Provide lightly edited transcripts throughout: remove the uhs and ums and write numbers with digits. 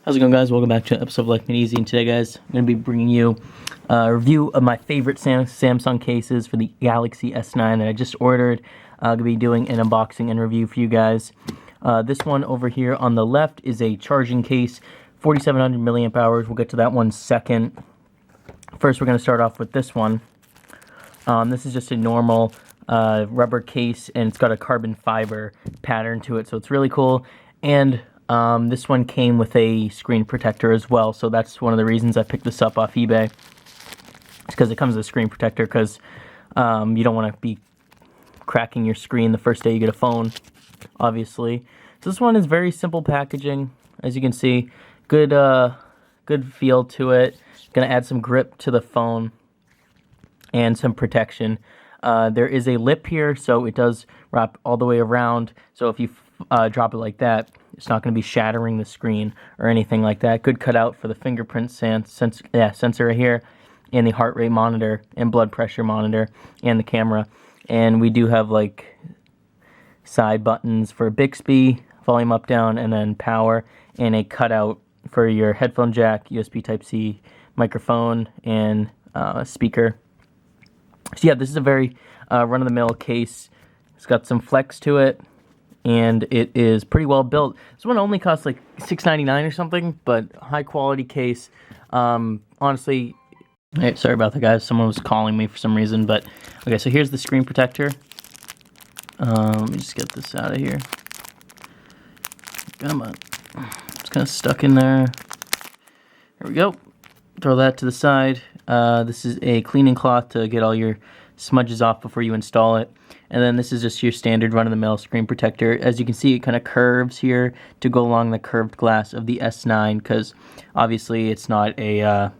How's it going, guys? Welcome back to an episode of Life Made Easy, and today, guys, I'm going to be bringing you a review of my favorite Samsung cases for the Galaxy S9 that I just ordered. I'm going to be doing an unboxing and review for you guys. This one over here on the left is a charging case, 4,700 milliamp hours. We'll get to that one second. First, we're going to start off with this one. This is just a normal rubber case, and it's got a carbon fiber pattern to it, so it's really cool. And this one came with a screen protector as well, so that's one of the reasons I picked this up off eBay. It's because it comes with a screen protector, because you don't want to be cracking your screen the first day you get a phone, obviously. So this one is very simple packaging, as you can see. Good feel to it. Gonna add some grip to the phone and some protection. There is a lip here, so it does wrap all the way around. So if you drop it like that, it's not going to be shattering the screen or anything like that. Good cutout for the fingerprint sensor right here, and the heart rate monitor and blood pressure monitor and the camera. And we do have like side buttons for Bixby, volume up, down, and then power, and a cutout for your headphone jack, USB Type-C, microphone, and speaker. So yeah, this is a very run-of-the-mill case. It's got some flex to it, and it is pretty well built. This one only costs like $6.99 or something, but high quality case. Honestly, hey, sorry about that, guys. Someone was calling me for some reason, but okay. So here's the screen protector. Let me just get this out of here. Come on, it's kind of stuck in there. There we go. Throw that to the side. This is a cleaning cloth to get all your smudges off before you install it. And then this is just your standard run-of-the-mill screen protector. As you can see, it kind of curves here to go along the curved glass of the S9, because obviously it's not a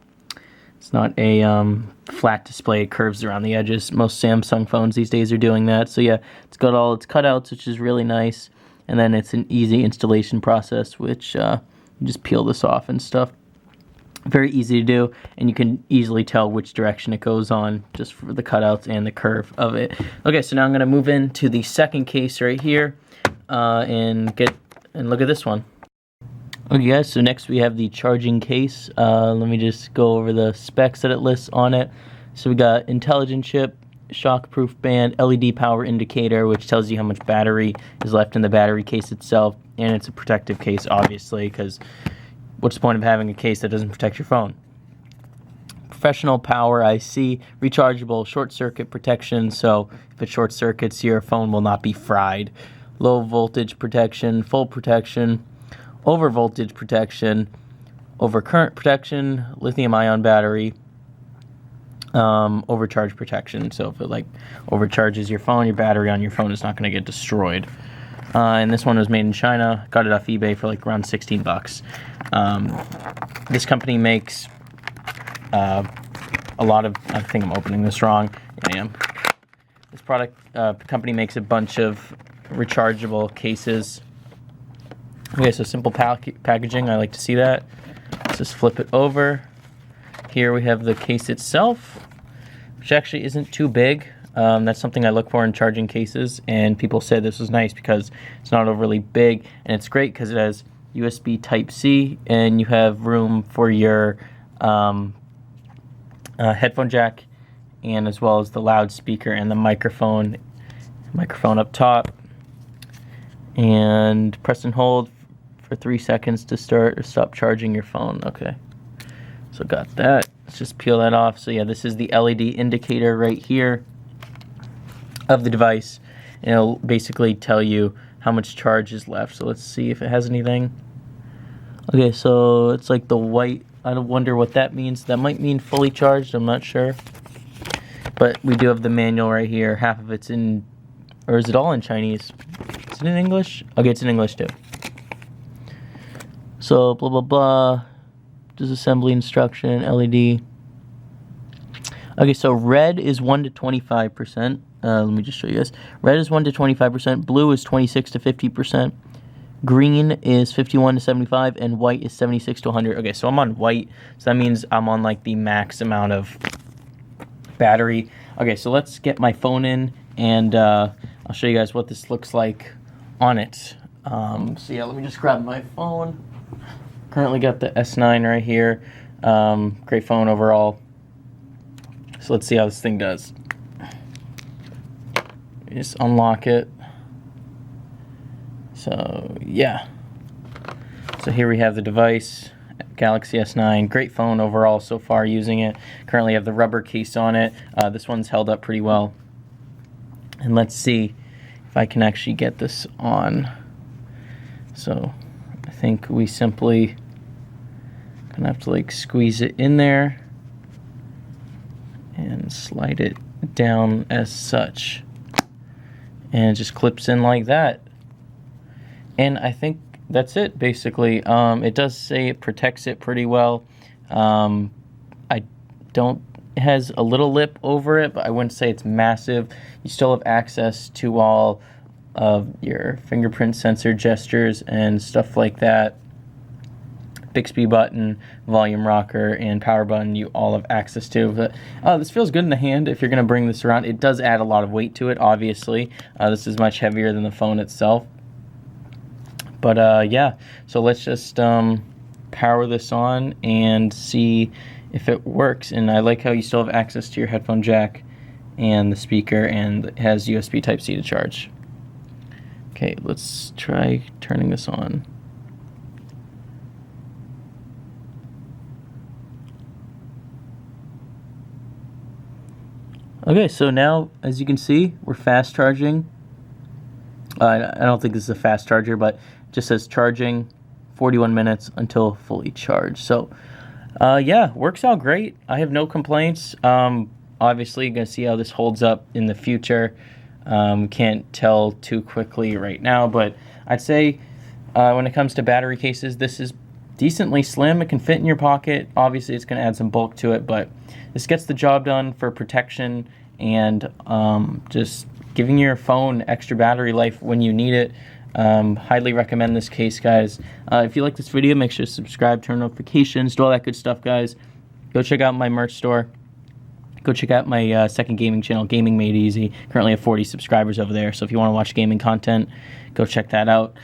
flat display. It curves around the edges. Most Samsung phones these days are doing that. So yeah, it's got all its cutouts, which is really nice. And then it's an easy installation process, which you just peel this off and stuff. Very easy to do, and you can easily tell which direction it goes on just for the cutouts and the curve of it. Okay, so now I'm going to move into the second case right here and look at this one. Okay, guys, so next we have the charging case. Let me just go over the specs that it lists on it. So we got intelligent chip, shockproof band, LED power indicator, which tells you how much battery is left in the battery case itself, and it's a protective case, obviously, because what's the point of having a case that doesn't protect your phone? Professional power IC, rechargeable short circuit protection, so if it short circuits, your phone will not be fried. Low voltage protection, full protection, over voltage protection, over current protection, lithium ion battery, overcharge protection. So if it like overcharges your phone, your battery on your phone is not going to get destroyed. And this one was made in China. Got it off eBay for like around 16 bucks. This company makes a lot of, I think I'm opening this wrong. I am. This company makes a bunch of rechargeable cases. Okay, so simple packaging. I like to see that. Let's just flip it over. Here we have the case itself, which actually isn't too big. That's something I look for in charging cases, and people say this is nice because it's not overly big, and it's great because it has USB Type-C, and you have room for your headphone jack, and as well as the loudspeaker and the microphone up top. And press and hold for 3 seconds to start or stop charging your phone. Okay, so got that. Let's just peel that off. So yeah, this is the LED indicator right here of the device, and it'll basically tell you how much charge is left. So let's see if it has anything. Okay, so it's like the white. I wonder what that means. That might mean fully charged, I'm not sure. But we do have the manual right here. Half of it's in, or is it all in Chinese? Is it in English? Okay, it's in English too. So blah blah blah, disassembly instruction, LED. Okay, so red is 1 to 25%. Let me just show you guys. Red is 1 to 25%. Blue is 26 to 50%. Green is 51 to 75, and white is 76 to 100. Okay, so I'm on white, so that means I'm on like the max amount of battery. Okay, so let's get my phone in, and I'll show you guys what this looks like on it. So yeah, let me just grab my phone. currently got the S9 right here. Great phone overall. So let's see how this thing does. Just unlock it. So yeah. So here we have the device, Galaxy S9. Great phone overall so far using it. Currently have the rubber case on it. This one's held up pretty well. And let's see if I can actually get this on. So I think we simply gonna have to like squeeze it in there and slide it down as such. And it just clips in like that. And I think that's it basically. It does say it protects it pretty well. It has a little lip over it, but I wouldn't say it's massive. You still have access to all of your fingerprint sensor gestures and stuff like that. Bixby button, volume rocker, and power button you all have access to. But this feels good in the hand if you're going to bring this around. It does add a lot of weight to it, obviously. This is much heavier than the phone itself. But yeah, so let's just power this on and see if it works. And I like how you still have access to your headphone jack and the speaker, and it has USB Type-C to charge. Okay, let's try turning this on. Okay, so now, as you can see, we're fast charging. I don't think this is a fast charger, but it just says charging 41 minutes until fully charged. So yeah, works out great. I have no complaints. Obviously, you're going to see how this holds up in the future. Can't tell too quickly right now, but I'd say when it comes to battery cases, this is decently slim. It can fit in your pocket. Obviously, it's going to add some bulk to it, but this gets the job done for protection and just giving your phone extra battery life when you need it. Highly recommend this case, guys. If you like this video, make sure to subscribe, turn notifications, do all that good stuff, guys. Go check out my merch store. Go check out my second gaming channel, Gaming Made Easy. Currently have 40 subscribers over there, so if you want to watch gaming content, go check that out.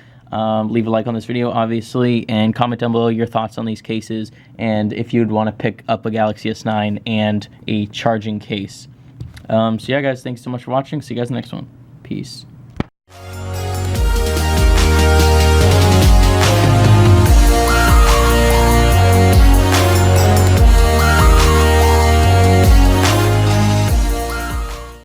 Leave a like on this video, obviously, and comment down below your thoughts on these cases, and if you'd want to pick up a Galaxy S9 and a charging case. So yeah, guys, thanks so much for watching. See you guys in the next one. Peace.